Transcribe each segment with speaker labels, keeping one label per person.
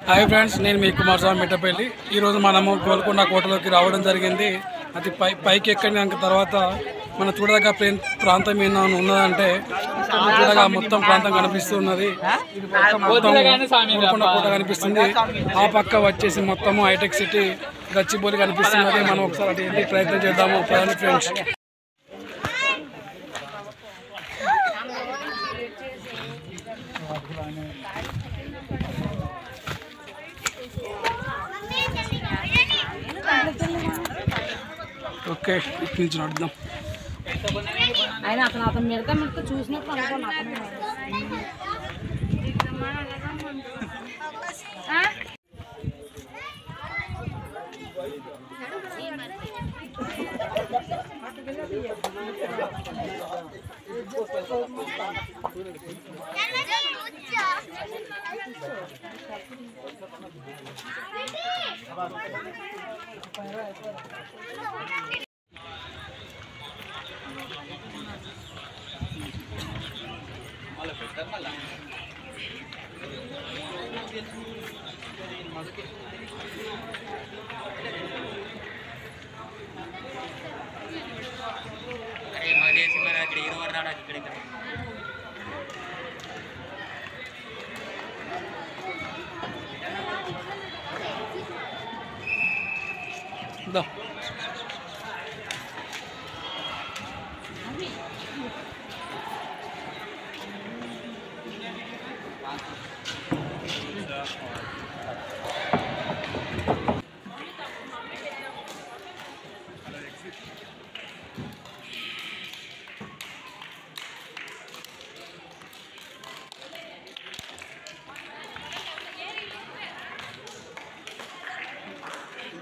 Speaker 1: Hi friends, నేను మీ కుమార్ స్వామి మిట్టపల్లి. ఈరోజు మనము గోల్కొండ కోటలోకి రావడం జరిగింది. అది పైకి ఎక్కిన తర్వాత మనం చూడదగ్గ ప్రాంతం ఏమైనా ఉన్నదంటే చూడగా మొత్తం ప్రాంతం కనిపిస్తున్నది. మొత్తం గోల్కొండ కోట కనిపిస్తుంది. ఆ పక్క వచ్చేసి మొత్తము హైటెక్ సిటీ గచ్చిబౌలి కనిపిస్తున్నది. మనం ఒకసారి అది వెళ్ళి ప్రయత్నం చేద్దాము ఫ్రెండ్స్. ఓకే, ఇక్కడి నుంచి నడుద్దాం.
Speaker 2: ఆయన అతను మిడత చూసినప్పుడు అనుకోండి.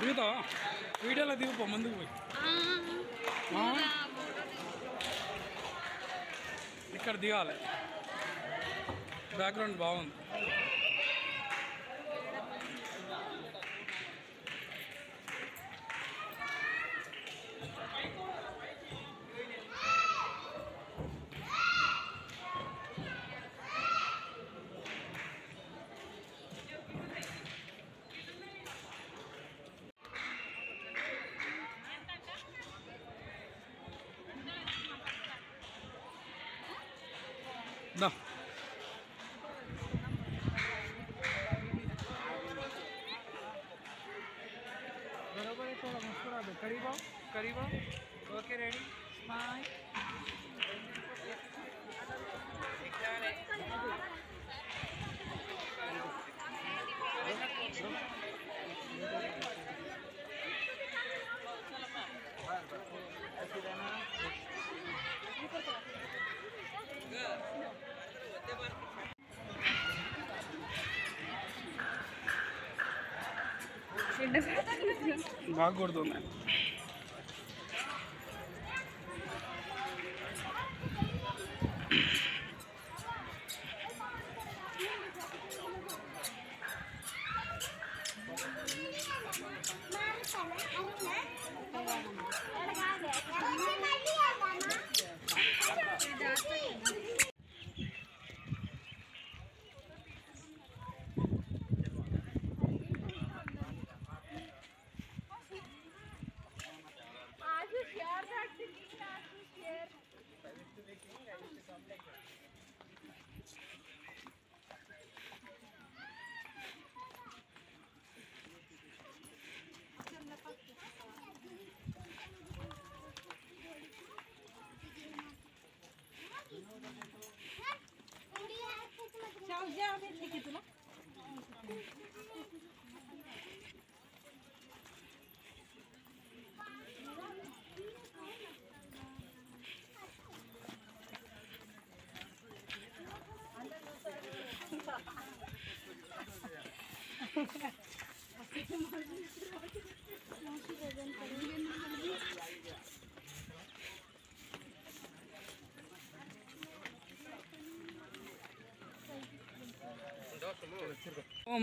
Speaker 2: దిగుతావా? వీడియోలో దిగుపో, ముందుకు పోయి. ఇక్కడ దిగాలి. బ్యాక్గ్రౌండ్ బాగుంది. दा बरोबर है, थोड़ा मुस्कुरा दो. करीब आओ. Okay, ready, smile. బాగా కొడుతుంది.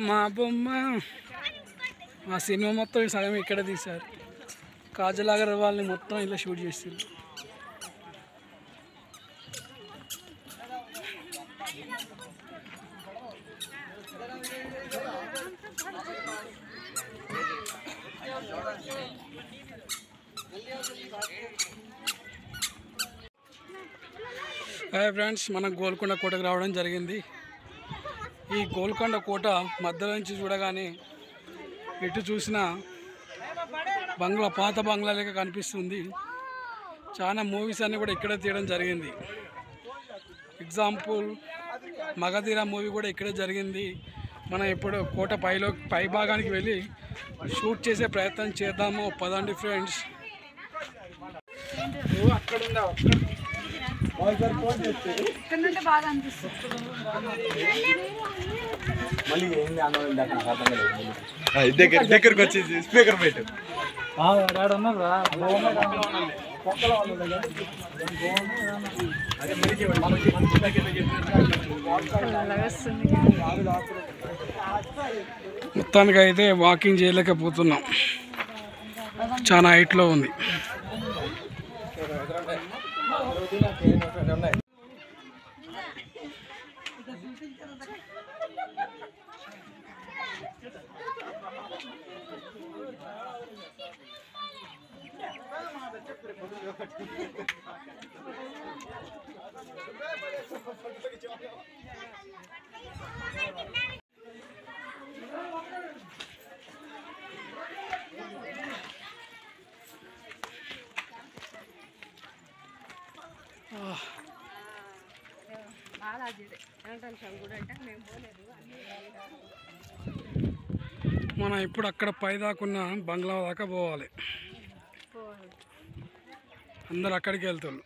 Speaker 2: మా బొమ్మ ఆ సినిమా మొత్తం సగం ఇక్కడ తీశారు. కాజల్ అగర్వాల్ని మొత్తం ఇలా షూట్ చేస్తారు.
Speaker 1: హాయ్ ఫ్రెండ్స్, మనం గోల్కొండ కోటకు రావడం జరిగింది. ఈ గోల్కొండ కోట మధ్యలో నుంచి చూడగానే ఎటు చూసినా బంగ్లా, పాత బంగ్లా లెక్క కనిపిస్తుంది. చాలా మూవీస్ అన్నీ కూడా ఇక్కడే తీయడం జరిగింది. ఎగ్జాంపుల్ మగధీర మూవీ కూడా ఇక్కడే జరిగింది. మనం ఇప్పుడు కోట పై భాగానికి వెళ్ళి షూట్ చేసే ప్రయత్నం చేద్దాము. పదండి ఫ్రెండ్స్.
Speaker 3: దగ్గరకు వచ్చేసి స్పీకర్ పెట్టు.
Speaker 1: మొత్తానికి అయితే వాకింగ్ చేయలేకపోతున్నాం, చాలా హైట్లో ఉంది. మనం ఇప్పుడు అక్కడ పై దాకున్న బంగ్లా దాకా పోవాలి. అందరు అక్కడికి వెళ్తారు.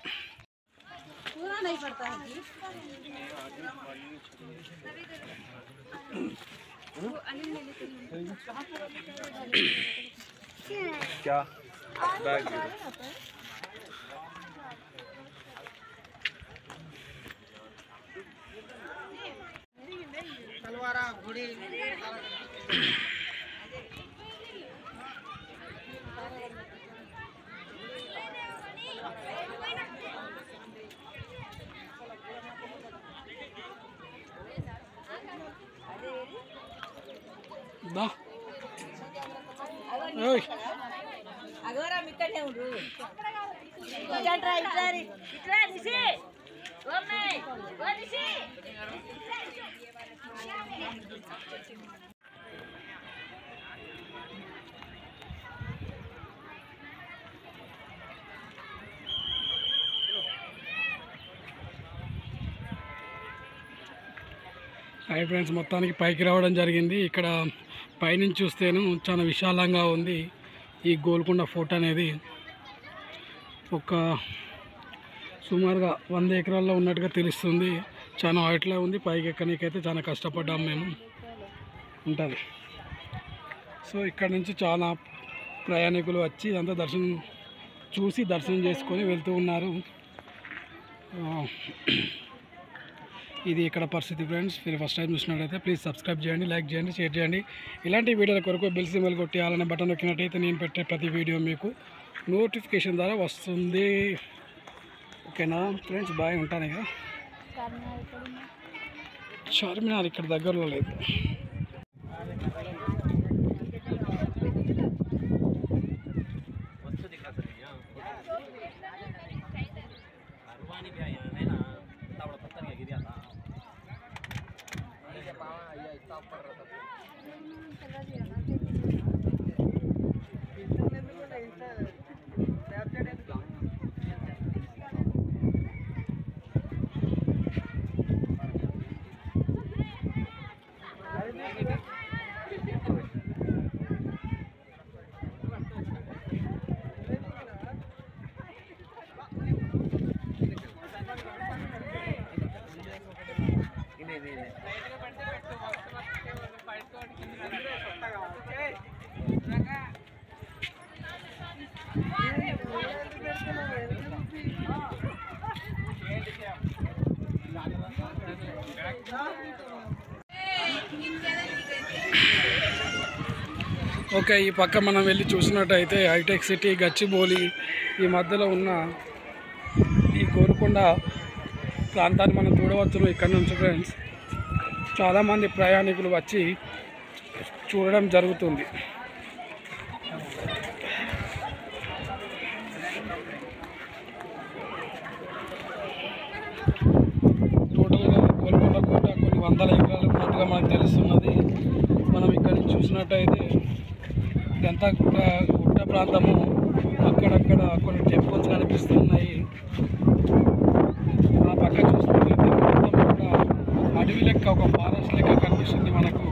Speaker 1: హాయ్ ఫ్రెండ్స్, మొత్తానికి పైకి రావడం జరిగింది. ఇక్కడ పైనుంచి చూస్తేను చాలా విశాలంగా ఉంది. ఈ గోల్కొండ ఫోర్ట్ అనేది ఒక సుమారుగా 100 ఎకరాల్లో ఉన్నట్టుగా తెలుస్తుంది. చాలా హైట్లో ఉంది. పైకి ఎక్కడానికైతే చాలా కష్టపడ్డాము మేము ఉంటుంది. సో ఇక్కడ నుంచి చాలా ప్రయాణికులు వచ్చి అంతా దర్శనం చేసుకొని వెళ్తూ ఉన్నారు. ఇది ఇక్కడ పరిస్థితి ఫ్రెండ్స్. మీరు ఫస్ట్ టైం చూసినట్లయితే ప్లీజ్ సబ్స్క్రైబ్ చేయండి, లైక్ చేయండి, షేర్ చేయండి. ఇలాంటి వీడియోల కొరకు బెల్ సింబల్ కొట్టి అలానే బటన్ నొక్కినట్టయితే నేను పెట్టే ప్రతి వీడియో మీకు నోటిఫికేషన్ ద్వారా వస్తుంది. ఓకేనా ఫ్రెండ్స్, బాయ్, ఉంటాను. ఇక చార్మినార్ ఇక్కడ దగ్గరలో లేదు. ఓకే, ఈ పక్క మనం వెళ్ళి చూసినట్టయితే హైటెక్ సిటీ, గచ్చిబౌలి ఈ మధ్యలో ఉన్న ఈ గోల్కొండ ప్రాంతాన్ని మనం చూడవచ్చును. ఇక్కడ నుంచి ఫ్రెండ్స్ చాలామంది ప్రయాణికులు వచ్చి చూడడం జరుగుతుంది. వందల ఎకరాలు ఉన్నట్టుగా మనకు తెలుస్తున్నది. మనం ఇక్కడ నుంచి చూసినట్టయితే ఇదంతా గుట్ట ప్రాంతము. అక్కడక్కడ కొన్ని టెంపుల్స్ కనిపిస్తున్నాయి. ఆ పక్క చూసినట్లయితే మొత్తం కూడా అడవి లెక్క, ఒక ఫారెస్ట్ లెక్క కనిపిస్తుంది మనకు.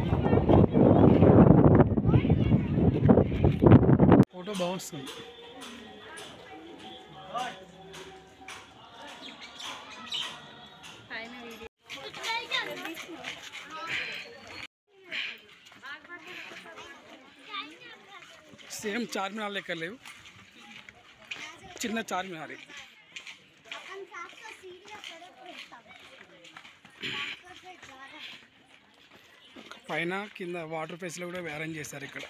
Speaker 1: ఫోటో బాగుంది. సేమ్ చార్మినార్ లెక్క లేవు, చిన్న చార్మినార్. పైన కింద వాటర్ ఫెసిలిటీ కూడా అరేంజ్ చేశారు ఇక్కడ.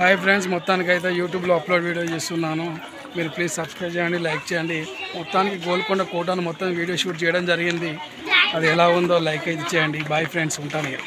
Speaker 1: హాయ్ ఫ్రెండ్స్, మొత్తానికైతే యూట్యూబ్లో అప్లోడ్ వీడియో చేస్తున్నాను. మీరు ప్లీజ్ సబ్స్క్రైబ్ చేయండి, లైక్ చేయండి. మొత్తానికి గోల్కొండ కోటను మొత్తం వీడియో షూట్ చేయడం జరిగింది. అది ఎలా ఉందో లైక్ అయితే చేయండి. బాయ్ ఫ్రెండ్స్, ఉంటాను ఇక.